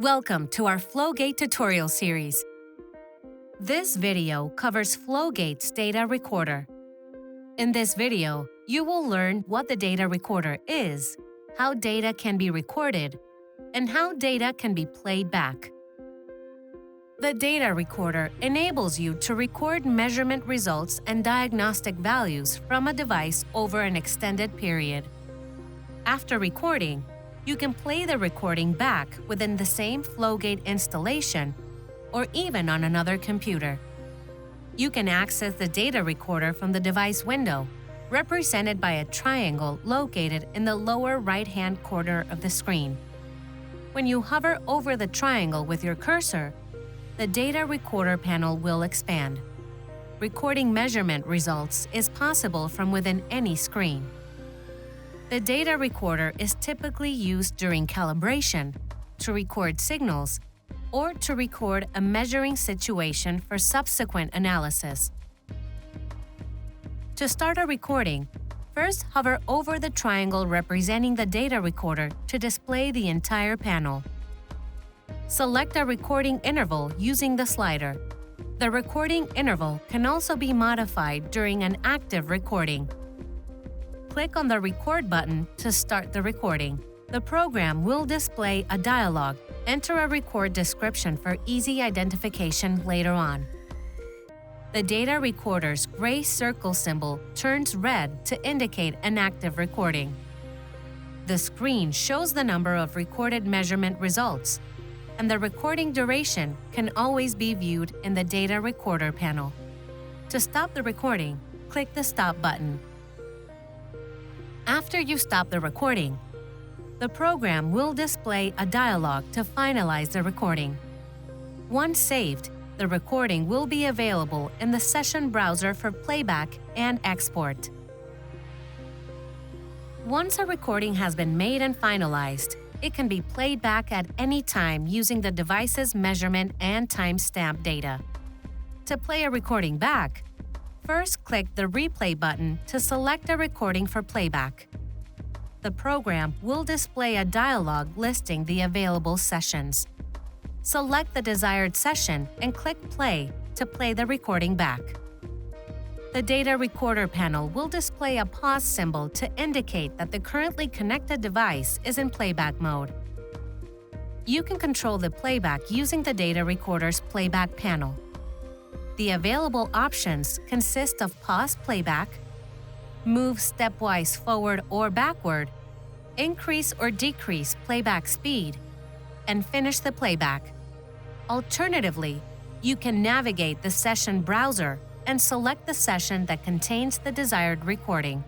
Welcome to our FLOWgate tutorial series. This video covers FLOWgate's data recorder. In this video, you will learn what the data recorder is, how data can be recorded, and how data can be played back. The data recorder enables you to record measurement results and diagnostic values from a device over an extended period. After recording, you can play the recording back within the same FLOWgate installation or even on another computer. You can access the data recorder from the device window, represented by a triangle located in the lower right-hand corner of the screen. When you hover over the triangle with your cursor, the data recorder panel will expand. Recording measurement results is possible from within any screen. The data recorder is typically used during calibration, to record signals, or to record a measuring situation for subsequent analysis. To start a recording, first hover over the triangle representing the data recorder to display the entire panel. Select a recording interval using the slider. The recording interval can also be modified during an active recording. Click on the Record button to start the recording. The program will display a dialog. Enter a record description for easy identification later on. The data recorder's gray circle symbol turns red to indicate an active recording. The screen shows the number of recorded measurement results, and the recording duration can always be viewed in the data recorder panel. To stop the recording, click the Stop button. After you stop the recording, the program will display a dialog to finalize the recording. Once saved, the recording will be available in the session browser for playback and export. Once a recording has been made and finalized, it can be played back at any time using the device's measurement and timestamp data. To play a recording back, first click the Replay button to select a recording for playback. The program will display a dialog listing the available sessions. Select the desired session and click Play to play the recording back. The data recorder panel will display a pause symbol to indicate that the currently connected device is in playback mode. You can control the playback using the data recorder's playback panel. The available options consist of pause playback, move stepwise forward or backward, increase or decrease playback speed, and finish the playback. Alternatively, you can navigate the session browser and select the session that contains the desired recording.